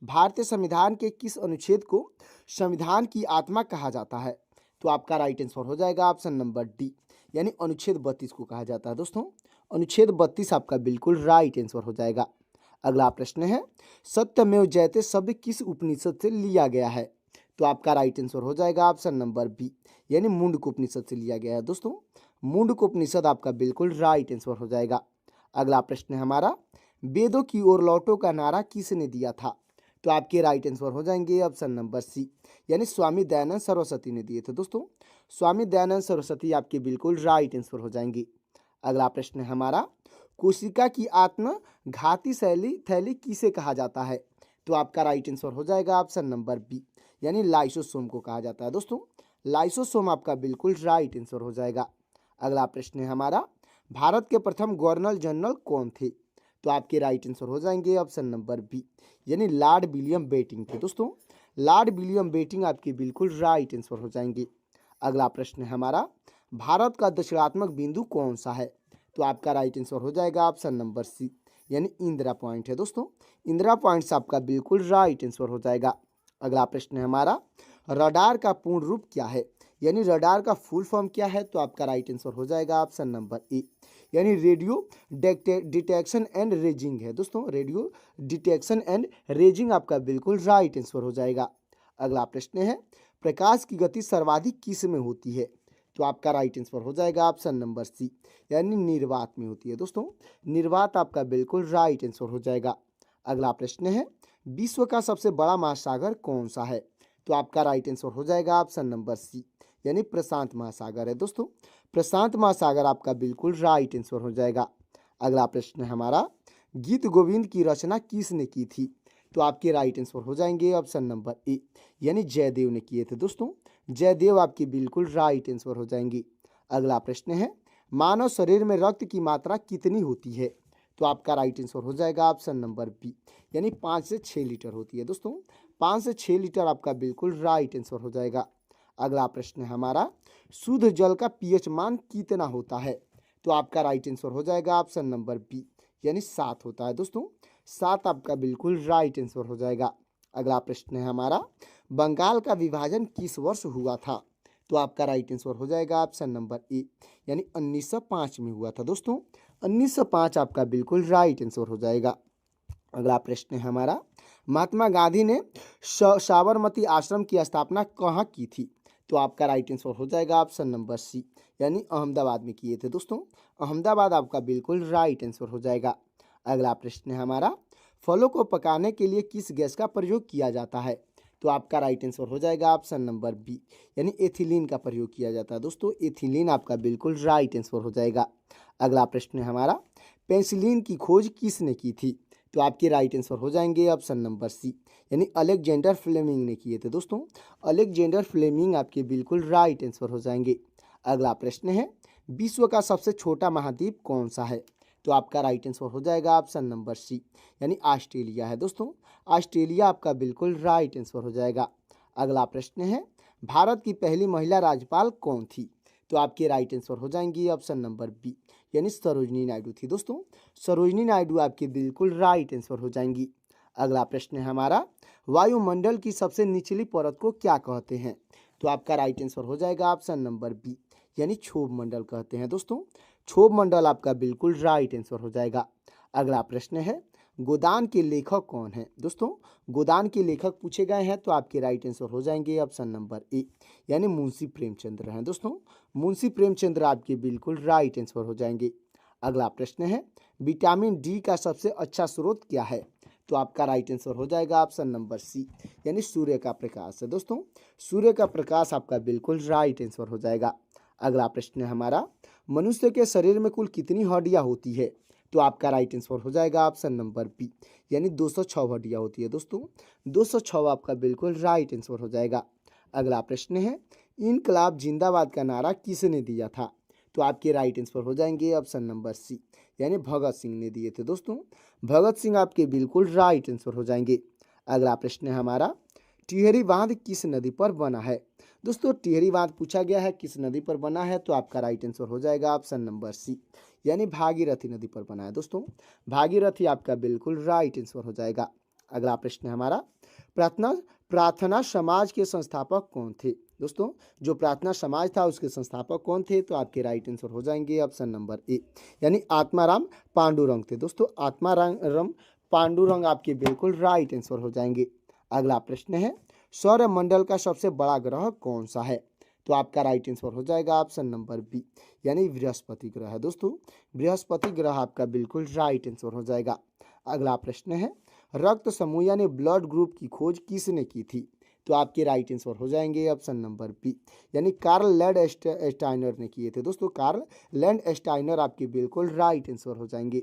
भारतीय संविधान के किस अनुच्छेद को संविधान की आत्मा कहा जाता है? तो आपका राइट आंसर हो जाएगा ऑप्शन नंबर डी, यानी अनुच्छेद 32 को कहा जाता है दोस्तों। अनुच्छेद 32 आपका बिल्कुल राइट आंसर हो जाएगा। अगला प्रश्न है, सत्यमेव जयते शब्द किस उपनिषद से लिया गया है? तो आपका राइट आंसर हो जाएगा ऑप्शन नंबर बी, यानी मुंडक उपनिषद से लिया गया है दोस्तों। मुंडक उपनिषद आपका बिल्कुल राइट आंसर हो जाएगा। अगला प्रश्न है हमारा, वेदों की ओर लौटो का नारा किसने दिया था? तो आपके राइट आंसर हो जाएंगे ऑप्शन नंबर सी, यानी स्वामी दयानंद सरस्वती ने दिए थे दोस्तों। स्वामी दयानंद सरस्वती आपके बिल्कुल राइट आंसर हो जाएंगे। अगला प्रश्न है हमारा, कोशिका की आत्मघाती थैली किसे कहा जाता है? तो आपका राइट आंसर हो जाएगा ऑप्शन नंबर बी, यानी लाइसोसोम को कहा जाता है दोस्तों। लाइसोसोम आपका बिल्कुल राइट आंसर हो जाएगा। अगला प्रश्न है हमारा, भारत के प्रथम गवर्नर जनरल कौन थे? तो आपके राइट आंसर हो जाएंगे ऑप्शन नंबर बी, यानी लॉर्ड विलियम बेटिंग थे दोस्तों। लॉर्ड विलियम बेटिंग आपके बिल्कुल राइट आंसर हो जाएंगे। अगला प्रश्न है हमारा, भारत का दक्षिणात्मक बिंदु कौन सा है? तो आपका राइट आंसर हो जाएगा ऑप्शन नंबर सी, यानी इंदिरा पॉइंट है दोस्तों। इंदिरा पॉइंट से आपका बिल्कुल राइट आंसर हो जाएगा। अगला प्रश्न है हमारा, रडार का पूर्ण रूप क्या है? यानी रडार का फुल फॉर्म क्या है? तो आपका राइट आंसर हो जाएगा ऑप्शन नंबर ए, यानी रेडियो डिटेक्शन एंड रेजिंग है दोस्तों। रेडियो डिटेक्शन एंड रेजिंग आपका बिल्कुल राइट आंसर हो जाएगा। अगला प्रश्न है, प्रकाश की गति सर्वाधिक किस में होती है? तो आपका राइट आंसर हो जाएगा ऑप्शन नंबर सी, यानी निर्वात में होती है दोस्तों। निर्वात आपका बिल्कुल राइट आंसर हो जाएगा। अगला प्रश्न है, विश्व का सबसे बड़ा महासागर कौन सा है? तो आपका राइट आंसर हो जाएगा ऑप्शन नंबर सी, यानी प्रशांत महासागर है दोस्तों। प्रशांत महासागर आपका बिल्कुल राइट आंसर हो जाएगा। अगला प्रश्न है हमारा, गीत गोविंद की रचना किसने की थी? तो आपके राइट आंसर हो जाएंगे ऑप्शन नंबर ए, यानी जयदेव ने किए थे दोस्तों। जयदेव आपकी बिल्कुल राइट आंसर हो जाएंगे। अगला प्रश्न है, मानव शरीर में रक्त की मात्रा कितनी होती है? तो आपका राइट आंसर हो जाएगा ऑप्शन नंबर बी, यानी 5 से 6 लीटर होती है दोस्तों। 5 से 6 लीटर आपका बिल्कुल राइट आंसर हो जाएगा। अगला प्रश्न है हमारा, शुद्ध जल का पीएच मान कितना होता है? तो आपका राइट आंसर हो जाएगा ऑप्शन नंबर बी, यानी 7 होता है दोस्तों। 7 आपका बिल्कुल राइट आंसर हो जाएगा। अगला प्रश्न है हमारा, बंगाल का विभाजन किस वर्ष हुआ था? तो आपका राइट आंसर हो जाएगा ऑप्शन नंबर ए, यानी 1905 में हुआ था दोस्तों। 1905 आपका बिल्कुल राइट आंसर हो जाएगा। अगला प्रश्न है हमारा, महात्मा गांधी ने साबरमती आश्रम की स्थापना कहाँ की थी? तो आपका राइट आंसर हो जाएगा ऑप्शन नंबर सी, यानी अहमदाबाद में किए थे दोस्तों। अहमदाबाद आपका बिल्कुल राइट आंसर हो जाएगा। अगला प्रश्न है हमारा, फलों को पकाने के लिए किस गैस का प्रयोग किया जाता है? तो आपका राइट आंसर हो जाएगा ऑप्शन नंबर बी, यानी एथिलीन का प्रयोग किया जाता है दोस्तों। एथिलीन आपका बिल्कुल राइट आंसर हो जाएगा। अगला प्रश्न है हमारा, पेंसिलिन की खोज किसने की थी? तो आपके राइट आंसर हो जाएंगे ऑप्शन नंबर सी, यानी अलेक्जेंडर फ्लेमिंग ने किए थे दोस्तों। अलेक्जेंडर फ्लेमिंग आपके बिल्कुल राइट आंसर हो जाएंगे। अगला प्रश्न है, विश्व का सबसे छोटा महाद्वीप कौन सा है? तो आपका राइट आंसर हो जाएगा ऑप्शन नंबर सी, यानी ऑस्ट्रेलिया है दोस्तों। ऑस्ट्रेलिया आपका बिल्कुल राइट आंसर हो जाएगा। अगला प्रश्न है, भारत की पहली महिला राज्यपाल कौन थी? तो आपके राइट आंसर हो जाएंगी ऑप्शन नंबर बी, यानी सरोजनी नायडू थी दोस्तों। सरोजनी नायडू आपके बिल्कुल राइट आंसर हो जाएंगी। अगला प्रश्न है हमारा, वायुमंडल की सबसे निचली परत को क्या कहते हैं? तो आपका राइट आंसर हो जाएगा ऑप्शन नंबर बी, यानी क्षोभ मंडल कहते हैं दोस्तों। क्षोभ मंडल आपका बिल्कुल राइट आंसर हो जाएगा। अगला प्रश्न है, गोदान के लेखक कौन है? दोस्तों गोदान के लेखक पूछे गए हैं, तो आपके राइट आंसर हो जाएंगे ऑप्शन नंबर ए, यानी मुंशी प्रेमचंद्र हैं दोस्तों। मुंशी प्रेमचंद्र आपके बिल्कुल राइट आंसर हो जाएंगे। अगला प्रश्न है, विटामिन डी का सबसे अच्छा स्रोत क्या है? तो आपका राइट आंसर हो जाएगा ऑप्शन नंबर सी, यानी सूर्य का प्रकाश है दोस्तों। सूर्य का प्रकाश आपका बिल्कुल राइट आंसर हो जाएगा। अगला प्रश्न है हमारा, मनुष्य के शरीर में कुल कितनी हड्डियां होती है? तो आपका राइट आंसर हो जाएगा ऑप्शन नंबर बी, यानी 206 हड्डियां होती है दोस्तों। 206 आपका बिल्कुल राइट आंसर हो जाएगा। अगला प्रश्न है, इनकलाब जिंदाबाद का नारा किसने दिया था? तो आपके राइट आंसर हो जाएंगे ऑप्शन नंबर सी, यानी भगत सिंह ने दिए थे दोस्तों। भगत सिंह आपके बिल्कुल राइट आंसर हो जाएंगे। अगला प्रश्न है हमारा, टिहरी बांध किस नदी पर बना है? दोस्तों टिहरी बांध पूछा गया है किस नदी पर बना है, तो आपका राइट आंसर हो जाएगा ऑप्शन नंबर सी, यानी भागीरथी नदी पर बना है दोस्तों। भागीरथी आपका बिल्कुल राइट आंसर हो जाएगा। अगला प्रश्न है हमारा, प्रार्थना प्रार्थना समाज के संस्थापक कौन थे? दोस्तों जो प्रार्थना समाज था उसके संस्थापक कौन थे? तो आपके राइट आंसर हो जाएंगे ऑप्शन नंबर ए, यानी आत्माराम पांडुरंग थे। दोस्तों आत्माराम पांडुरंग आपके बिल्कुल राइट आंसर हो जाएंगे। अगला प्रश्न है, सौरमंडल का सबसे बड़ा ग्रह कौन सा है? तो आपका राइट आंसर हो जाएगा ऑप्शन नंबर बी, यानी बृहस्पति ग्रह है। दोस्तों बृहस्पति ग्रह आपका बिल्कुल राइट आंसर हो जाएगा। अगला प्रश्न है, रक्त समूह यानी ब्लड ग्रुप की खोज किसने की थी? तो आपके राइट आंसर हो जाएंगे ऑप्शन नंबर बी, यानी कार्ल लैंड स्टाइनर ने किए थे। दोस्तों कार्ल लैंड स्टाइनर आपके बिल्कुल राइट आंसर हो जाएंगे।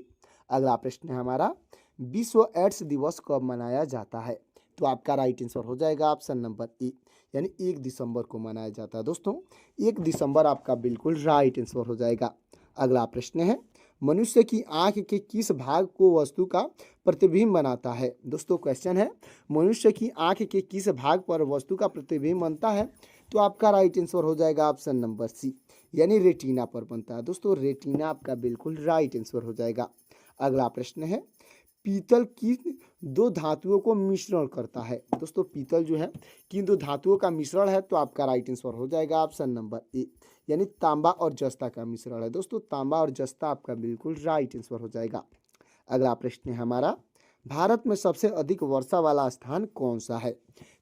अगला प्रश्न है हमारा, विश्व एड्स दिवस कब मनाया जाता है? तो आपका राइट आंसर हो जाएगा ऑप्शन नंबर ए, यानी 1 दिसंबर को मनाया जाता है। दोस्तों 1 दिसंबर आपका बिल्कुल राइट आंसर हो जाएगा। अगला प्रश्न है, मनुष्य की आंख के किस भाग को वस्तु का प्रतिबिंब बनाता है? दोस्तों क्वेश्चन है, मनुष्य की आंख के किस भाग पर वस्तु का प्रतिबिंब बनता है? तो आपका राइट आंसर हो जाएगा ऑप्शन नंबर सी, यानी रेटिना पर बनता है। दोस्तों रेटिना आपका बिल्कुल राइट आंसर हो जाएगा। अगला प्रश्न है, पीतल किन दो धातुओं को मिश्रण करता है? दोस्तों पीतल जो है किन दो धातुओं का मिश्रण है? तो आपका राइट आंसर हो जाएगा ऑप्शन नंबर ए, यानी तांबा और जस्ता का मिश्रण है। दोस्तों तांबा और जस्ता आपका बिल्कुल राइट आंसर हो जाएगा। अगला प्रश्न है हमारा, भारत में सबसे अधिक वर्षा वाला स्थान कौन सा है?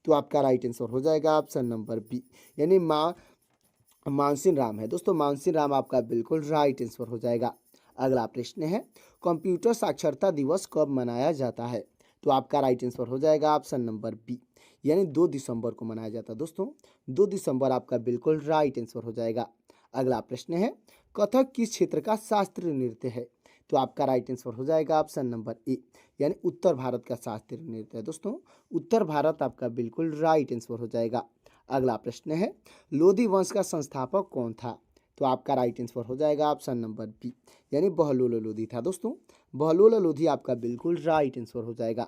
तो आपका राइट आंसर हो जाएगा ऑप्शन नंबर बी, यानी मानसिन राम है। दोस्तों मानसिन राम आपका बिल्कुल राइट आंसर हो जाएगा। अगला प्रश्न है, कंप्यूटर साक्षरता दिवस कब मनाया जाता है? तो आपका राइट आंसर हो जाएगा ऑप्शन नंबर बी, यानी 2 दिसंबर को मनाया जाता है। दोस्तों 2 दिसंबर आपका बिल्कुल राइट आंसर हो जाएगा। अगला प्रश्न है, कथक किस क्षेत्र का शास्त्रीय नृत्य है? तो आपका राइट आंसर हो जाएगा ऑप्शन नंबर ए, यानी उत्तर भारत का शास्त्रीय नृत्य है। दोस्तों उत्तर भारत आपका बिल्कुल राइट आंसर हो जाएगा। अगला प्रश्न है, लोधी वंश का संस्थापक कौन था? तो आपका राइट आंसर हो जाएगा ऑप्शन नंबर बी, यानी बहलोल लोधी था। दोस्तों बहलोल लोधी आपका बिल्कुल राइट आंसर हो जाएगा।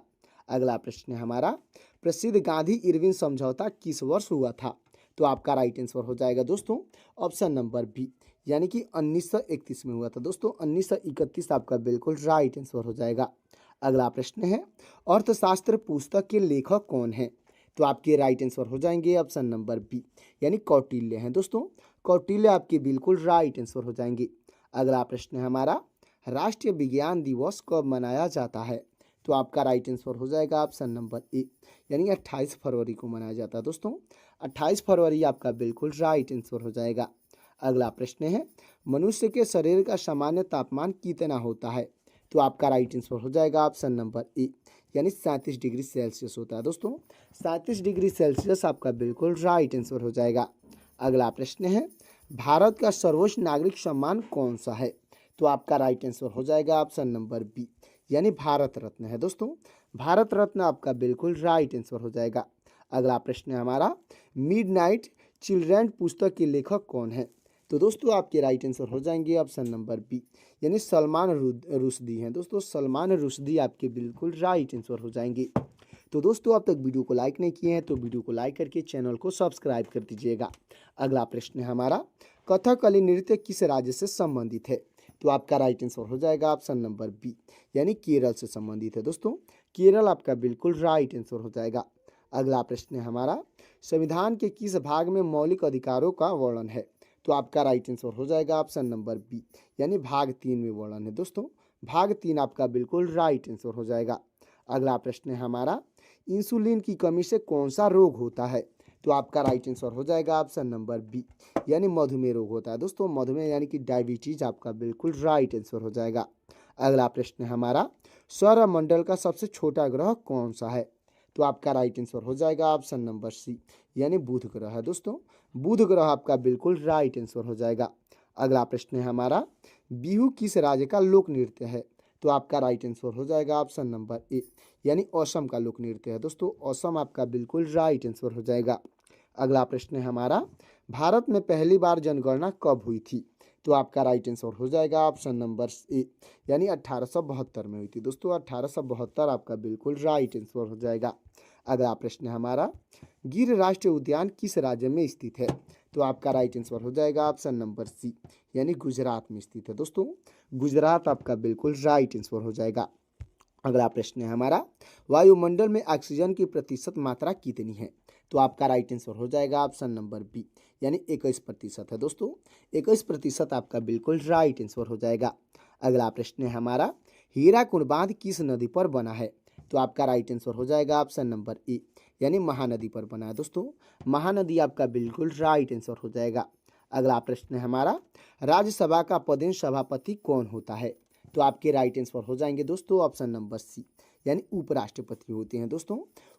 अगला प्रश्न है हमारा, प्रसिद्ध गांधी इरविन समझौता किस वर्ष हुआ था? तो आपका राइट आंसर हो जाएगा दोस्तों ऑप्शन नंबर बी, यानी कि 1931 में हुआ था। दोस्तों 1931 आपका बिल्कुल राइट आंसर हो जाएगा। अगला प्रश्न है, अर्थशास्त्र पुस्तक के लेखक कौन है? तो आपके राइट आंसर हो जाएंगे ऑप्शन नंबर बी, यानी कौटिल्य हैं। दोस्तों कौटिल्य आपके बिल्कुल राइट आंसर हो जाएंगे। अगला प्रश्न है हमारा, राष्ट्रीय विज्ञान दिवस कब मनाया जाता है? तो आपका राइट आंसर हो जाएगा ऑप्शन नंबर ए, यानी 28 फरवरी को मनाया जाता है। दोस्तों 28 फरवरी आपका बिल्कुल राइट आंसर हो जाएगा। अगला प्रश्न है, मनुष्य के शरीर का सामान्य तापमान कितना होता है? तो आपका राइट आंसर हो जाएगा ऑप्शन नंबर ए, यानी 37 डिग्री सेल्सियस होता है। दोस्तों 37 डिग्री सेल्सियस आपका बिल्कुल राइट आंसर हो जाएगा। अगला प्रश्न है, भारत का सर्वोच्च नागरिक सम्मान कौन सा है? तो आपका राइट आंसर हो जाएगा ऑप्शन नंबर बी, यानी भारत रत्न है। दोस्तों भारत रत्न आपका बिल्कुल राइट आंसर हो जाएगा। अगला प्रश्न है हमारा, मिडनाइट चिल्ड्रन पुस्तक के लेखक कौन है? तो दोस्तों आपके राइट आंसर हो जाएंगे ऑप्शन नंबर बी, यानी सलमान रुश्दी हैं। दोस्तों सलमान रुश्दी आपके बिल्कुल राइट आंसर हो जाएंगे। तो दोस्तों अब तक वीडियो को लाइक नहीं किए हैं तो वीडियो को लाइक करके चैनल को सब्सक्राइब कर दीजिएगा। अगला प्रश्न है हमारा, कथकली नृत्य किस राज्य से संबंधित है? तो आपका राइट आंसर हो जाएगा ऑप्शन नंबर बी, यानी केरल से संबंधित है। दोस्तों केरल आपका बिल्कुल राइट आंसर हो जाएगा। अगला प्रश्न है हमारा, संविधान के किस भाग में मौलिक अधिकारों का वर्णन है? तो आपका राइट आंसर हो जाएगा ऑप्शन नंबर बी, यानी भाग 3 में वर्णन है। दोस्तों भाग 3 आपका बिल्कुल राइट आंसर हो जाएगा। अगला प्रश्न है हमारा, इंसुलिन की कमी से कौन सा रोग होता है? तो आपका राइट आंसर हो जाएगा ऑप्शन नंबर बी, यानी मधुमेह रोग होता है। दोस्तों मधुमेह यानी कि डायबिटीज आपका बिल्कुल राइट आंसर हो जाएगा। अगला प्रश्न है हमारा, सौरमंडल का सबसे छोटा ग्रह कौन सा है? तो आपका राइट आंसर हो जाएगा ऑप्शन नंबर सी, यानी बुध ग्रह है। दोस्तों बुध ग्रह आपका बिल्कुल राइट आंसर हो जाएगा। अगला प्रश्न है हमारा, बिहू किस राज्य का लोक नृत्य है? तो आपका राइट आंसर हो जाएगा ऑप्शन नंबर ए, यानी असम का लोक नृत्य है। दोस्तों असम आपका बिल्कुल राइट आंसर हो जाएगा। अगला प्रश्न है हमारा, भारत में पहली बार जनगणना कब हुई थी? तो आपका राइट आंसर हो जाएगा ऑप्शन नंबर ए, यानी 1872 में हुई थी। दोस्तों 1872 आपका बिल्कुल राइट आंसर हो जाएगा। अगला प्रश्न है हमारा, गिर राष्ट्रीय उद्यान किस राज्य में स्थित है? तो आपका राइट आंसर हो जाएगा ऑप्शन नंबर सी, यानी गुजरात में स्थित है। दोस्तों गुजरात आपका बिल्कुल राइट आंसर हो जाएगा। अगला प्रश्न है हमारा, वायुमंडल में ऑक्सीजन की प्रतिशत मात्रा कितनी है? तो आपका राइट आंसर हो जाएगा ऑप्शन नंबर बी, यानी 21% है दोस्तों। 21% आपका बिल्कुल राइट आंसर हो जाएगा। अगला प्रश्न है हमारा, हीराकुंड बांध किस नदी पर बना है? तो आपका राइट आंसर हो जाएगा ऑप्शन नंबर ए, यानी महानदी पर बना है दोस्तों। महानदी आपका बिल्कुल राइट आंसर हो जाएगा। अगला प्रश्न है हमारा, राज्यसभा का पदेन सभापति कौन होता है? तो आपके राइट आंसर हो जाएंगे दोस्तों ऑप्शन नंबर सी, यानी उपराष्ट्रपति होते हैं दोस्तों।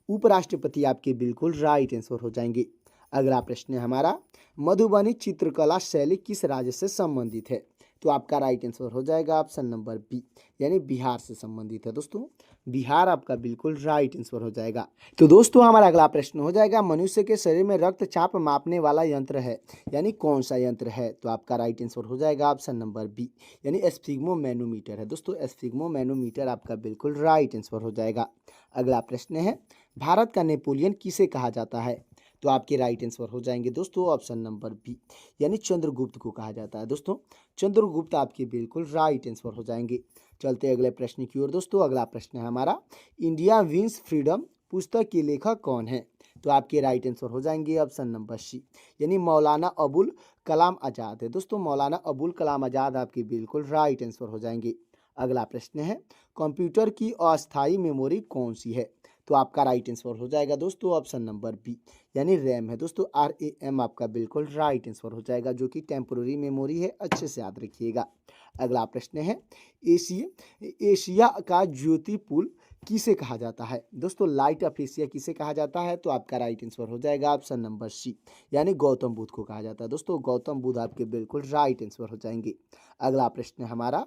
उपराष्ट्रपति आपके बिल्कुल राइट आंसर हो जाएंगे। अगला प्रश्न है हमारा, मधुबनी चित्रकला शैली किस राज्य से संबंधित है? तो आपका राइट आंसर हो जाएगा ऑप्शन नंबर बी, यानी बिहार से संबंधित है दोस्तों। बिहार आपका बिल्कुल राइट आंसर हो जाएगा। तो दोस्तों हमारा अगला प्रश्न हो जाएगा, मनुष्य के शरीर में रक्तचाप मापने वाला यंत्र है, यानी कौन सा यंत्र है? तो आपका राइट आंसर हो जाएगा ऑप्शन नंबर बी, यानी एस्फिग्मोमैनोमीटर है दोस्तों। एस्फिग्मोमैनोमीटर आपका बिल्कुल राइट आंसर हो जाएगा। अगला प्रश्न है, भारत का नेपोलियन किसे कहा जाता है? तो आपके राइट आंसर हो जाएंगे दोस्तों ऑप्शन नंबर बी, यानी चंद्रगुप्त को कहा जाता है दोस्तों। चंद्रगुप्त आपके बिल्कुल राइट आंसर हो जाएंगे। चलते अगले प्रश्न की ओर दोस्तों। अगला प्रश्न है हमारा, इंडिया विंस फ्रीडम पुस्तक के लेखक कौन है? तो आपके राइट आंसर हो जाएंगे ऑप्शन नंबर सी, यानी मौलाना अबुल कलाम आज़ाद है दोस्तों। मौलाना अबुल कलाम आज़ाद आपके बिल्कुल राइट आंसर हो जाएंगे। अगला प्रश्न है, कंप्यूटर की अस्थायी मेमोरी कौन सी है? तो आपका राइट आंसर हो जाएगा दोस्तों ऑप्शन नंबर बी, यानी रैम है दोस्तों। RAM आपका बिल्कुल राइट आंसर हो जाएगा, जो कि टेम्पोररी मेमोरी है, अच्छे से याद रखिएगा। अगला प्रश्न है, एशिया का ज्योति पुल किसे कहा जाता है? दोस्तों लाइट ऑफ एशिया किसे कहा जाता है? तो आपका राइट आंसर हो जाएगा ऑप्शन नंबर सी, यानी गौतम बुद्ध को कहा जाता है दोस्तों। गौतम बुद्ध आपके बिल्कुल राइट आंसर हो जाएंगे। अगला प्रश्न है हमारा,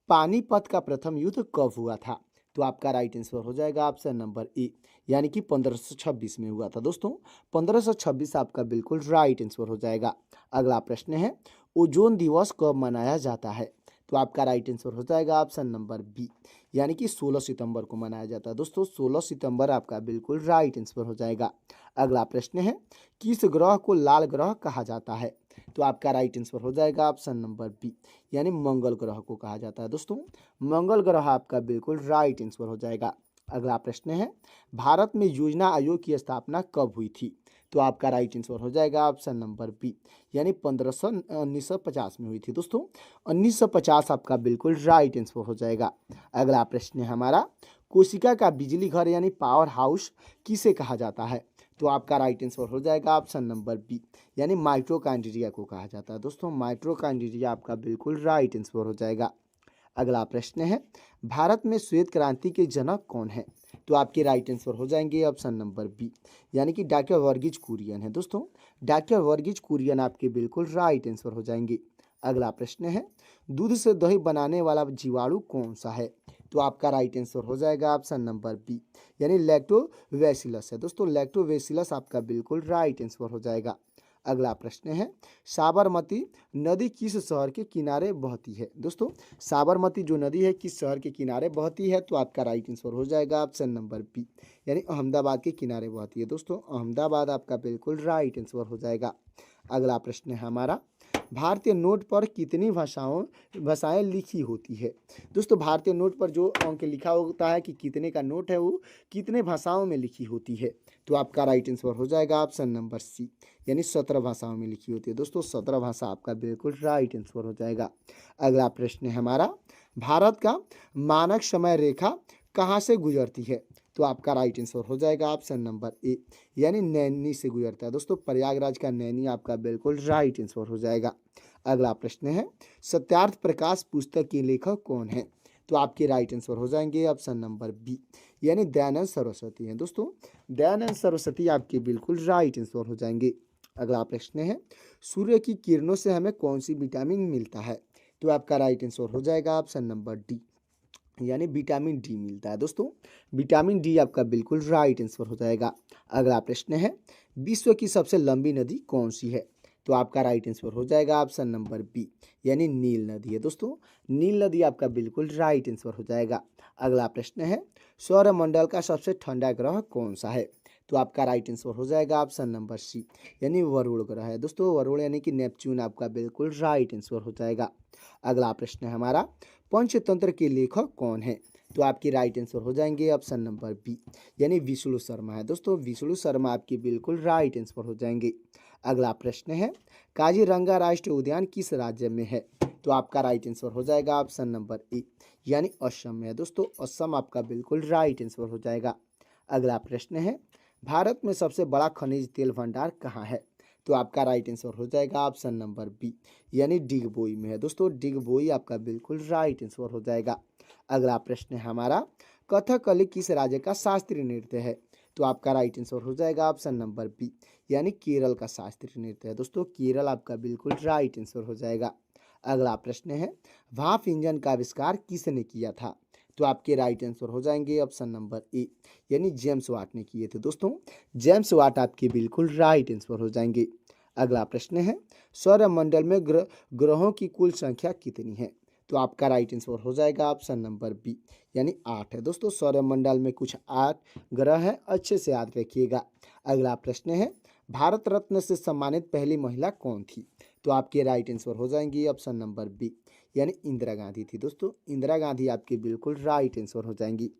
पानीपत का प्रथम युद्ध कब हुआ था? तो आपका राइट आंसर हो जाएगा ऑप्शन नंबर ए, यानी कि 1526 में हुआ था दोस्तों। 1526 आपका बिल्कुल राइट आंसर हो जाएगा। अगला प्रश्न है, ओजोन दिवस कब मनाया जाता है? तो आपका राइट आंसर हो जाएगा ऑप्शन नंबर बी, यानी कि 16 सितंबर को मनाया जाता है दोस्तों। 16 सितंबर आपका बिल्कुल राइट आंसर हो जाएगा। अगला प्रश्न है, किस ग्रह को लाल ग्रह कहा जाता है? तो आपका राइट आंसर हो जाएगा ऑप्शन नंबर बी, यानी मंगल ग्रह को कहा जाता है दोस्तों। मंगल ग्रह आपका बिल्कुल राइट आंसर हो जाएगा। अगला प्रश्न है, भारत में योजना आयोग की स्थापना कब हुई थी? तो आपका राइट आंसर हो जाएगा ऑप्शन नंबर बी, यानी 1950 में हुई थी दोस्तों। 1950 आपका बिल्कुल राइट आंसर हो जाएगा। अगला प्रश्न है हमारा, कोशिका का बिजली घर यानी पावर हाउस किसे कहा जाता है? तो आपका राइट आंसर हो जाएगा ऑप्शन नंबर बी, यानी माइटोकॉन्ड्रिया को कहा जाता है दोस्तों। माइटोकॉन्ड्रिया आपका बिल्कुल राइट आंसर हो जाएगा। अगला प्रश्न है, भारत में श्वेत क्रांति के जनक कौन है? तो आपके राइट आंसर हो जाएंगे ऑप्शन नंबर बी, यानी कि डॉक्टर वर्गीज कुरियन है दोस्तों। डॉक्टर वर्गीज कुरियन आपके बिल्कुल राइट आंसर हो जाएंगे। अगला प्रश्न है, दूध से दही बनाने वाला जीवाणु कौन सा है? तो आपका राइट आंसर हो जाएगा ऑप्शन नंबर बी, यानी लैक्टोबैसिलस है दोस्तों। लैक्टोबैसिलस आपका बिल्कुल राइट आंसर हो जाएगा। अगला प्रश्न है, साबरमती नदी किस शहर के किनारे बहती है? दोस्तों साबरमती जो नदी है किस शहर के किनारे बहती है? तो आपका राइट आंसर हो जाएगा ऑप्शन नंबर बी, यानी अहमदाबाद के किनारे बहती है दोस्तों। अहमदाबाद आपका बिल्कुल राइट आंसर हो जाएगा। अगला प्रश्न है हमारा, भारतीय नोट पर कितनी भाषाएं लिखी होती है? दोस्तों भारतीय नोट पर जो अंक लिखा होता है कि कितने का नोट है, वो कितने भाषाओं में लिखी होती है? तो आपका राइट आंसर हो जाएगा ऑप्शन नंबर सी, यानी 17 भाषाओं में लिखी होती है दोस्तों। 17 भाषा आपका बिल्कुल राइट आंसर हो जाएगा। अगला प्रश्न है हमारा, भारत का मानक समय रेखा कहाँ से गुजरती है? तो आपका राइट आंसर हो जाएगा ऑप्शन नंबर ए, यानी नैनी से गुजरता है दोस्तों। प्रयागराज का नैनी आपका बिल्कुल राइट आंसर हो जाएगा। अगला प्रश्न है, सत्यार्थ प्रकाश पुस्तक के लेखक कौन है? तो आपके राइट आंसर हो जाएंगे ऑप्शन नंबर बी, यानी दयानंद सरस्वती हैं दोस्तों। दयानंद सरस्वती आपके बिल्कुल राइट आंसर हो जाएंगे। अगला प्रश्न है, सूर्य की किरणों से हमें कौन सी विटामिन मिलता है? तो आपका राइट आंसर हो जाएगा ऑप्शन नंबर डी, यानी विटामिन डी मिलता है दोस्तों। विटामिन डी आपका बिल्कुल राइट आंसर हो जाएगा। अगला प्रश्न है, विश्व की सबसे लंबी नदी कौन सी है? तो आपका राइट आंसर हो जाएगा ऑप्शन नंबर बी, यानी नील नदी है दोस्तों। नील नदी आपका बिल्कुल राइट आंसर हो जाएगा। अगला प्रश्न है, सौरमंडल का सबसे ठंडा ग्रह कौन सा है? तो आपका राइट आंसर हो जाएगा ऑप्शन नंबर सी, यानी वरुण ग्रह है दोस्तों। वरुण यानी कि नेपच्यून आपका बिल्कुल राइट आंसर हो जाएगा। अगला प्रश्न है हमारा, पंचतंत्र के लेखक कौन है? तो आपकी राइट आंसर हो जाएंगे ऑप्शन नंबर बी, यानी विष्णु शर्मा है दोस्तों। विष्णु शर्मा आपकी बिल्कुल राइट आंसर हो जाएंगे। अगला प्रश्न है, काजीरंगा राष्ट्रीय उद्यान किस राज्य में है? तो आपका राइट आंसर हो जाएगा ऑप्शन नंबर ए, यानी असम में है दोस्तों। असम आपका बिल्कुल राइट आंसर हो जाएगा। अगला प्रश्न है, भारत में सबसे बड़ा खनिज तेल भंडार कहाँ है? तो आपका राइट आंसर हो जाएगा ऑप्शन नंबर बी, यानी डिगबोई में है दोस्तों। डिगबोई आपका बिल्कुल राइट आंसर हो जाएगा। अगला प्रश्न है हमारा, कथकली किस राज्य का शास्त्रीय नृत्य है? तो आपका राइट आंसर हो जाएगा ऑप्शन नंबर बी, यानी केरल का शास्त्रीय नृत्य है दोस्तों। केरल आपका बिल्कुल राइट आंसर हो जाएगा। अगला प्रश्न है, भाप इंजन का आविष्कार किसने किया था? तो आपके राइट आंसर हो जाएंगे ऑप्शन नंबर ए, यानी जेम्स वाट ने किए थे दोस्तों। जेम्स वाट आपके बिल्कुल राइट आंसर हो जाएंगे। अगला प्रश्न है, सौरमंडल में ग्रहों की कुल संख्या कितनी है? तो आपका राइट आंसर हो जाएगा ऑप्शन नंबर बी, यानी 8 है दोस्तों। सौरमंडल में कुछ 8 ग्रह हैं, अच्छे से याद रखिएगा। अगला प्रश्न है, भारत रत्न से सम्मानित पहली महिला कौन थी? तो आपके राइट आंसर हो जाएंगी ऑप्शन नंबर बी, यानी इंदिरा गांधी थी दोस्तों। इंदिरा गांधी आपके बिल्कुल राइट आंसर हो जाएंगी।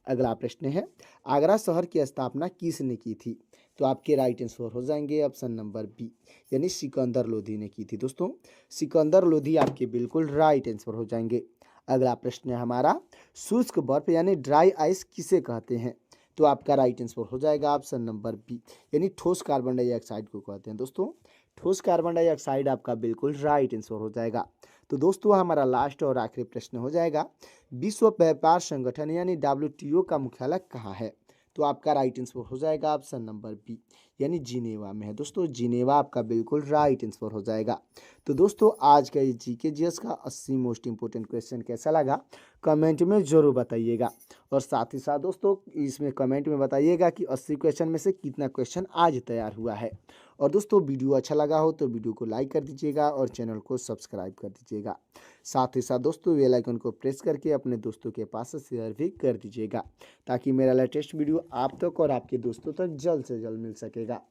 अगला प्रश्न है, आगरा शहर की स्थापना किसने की थी? तो आपके राइट आंसर हो जाएंगे ऑप्शन नंबर बी, यानी सिकंदर लोधी ने की थी दोस्तों। सिकंदर लोधी आपके बिल्कुल राइट आंसर हो जाएंगे। अगला प्रश्न है हमारा, शुष्क बर्फ यानी ड्राई आइस किसे कहते हैं? तो आपका राइट आंसर हो जाएगा ऑप्शन नंबर बी, यानी ठोस कार्बन डाइऑक्साइड को कहते हैं दोस्तों। ठोस कार्बन डाइऑक्साइड आपका बिल्कुल राइट आंसर हो जाएगा। तो दोस्तों हमारा लास्ट और आखिरी प्रश्न हो जाएगा, विश्व व्यापार संगठन यानी WTO का मुख्यालय कहाँ है? तो आपका राइट आंसर हो जाएगा ऑप्शन नंबर बी, यानी जिनेवा में है दोस्तों। जिनेवा आपका बिल्कुल राइट आंसर हो जाएगा। तो दोस्तों आज का ये जीके जीएस का 80 मोस्ट इंपोर्टेंट क्वेश्चन कैसा लगा कमेंट में ज़रूर बताइएगा। और साथ ही साथ दोस्तों इसमें कमेंट में बताइएगा कि 80 क्वेश्चन में से कितना क्वेश्चन आज तैयार हुआ है। और दोस्तों वीडियो अच्छा लगा हो तो वीडियो को लाइक कर दीजिएगा और चैनल को सब्सक्राइब कर दीजिएगा। साथ ही साथ दोस्तों बेल आइकन को प्रेस करके अपने दोस्तों के पास शेयर भी कर दीजिएगा, ताकि मेरा लेटेस्ट वीडियो आप तक और आपके दोस्तों तक जल्द से जल्द मिल सकेगा।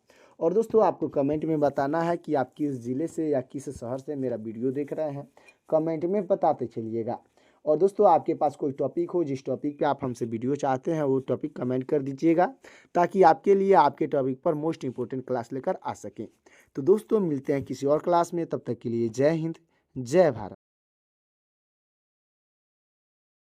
और दोस्तों आपको कमेंट में बताना है कि आप किस ज़िले से या किस शहर से मेरा वीडियो देख रहे हैं, कमेंट में बताते चलिएगा। और दोस्तों आपके पास कोई टॉपिक हो, जिस टॉपिक पे आप हमसे वीडियो चाहते हैं, वो टॉपिक कमेंट कर दीजिएगा, ताकि आपके लिए आपके टॉपिक पर मोस्ट इंपोर्टेंट क्लास लेकर आ सकें। तो दोस्तों मिलते हैं किसी और क्लास में, तब तक के लिए जय हिंद, जय भारत।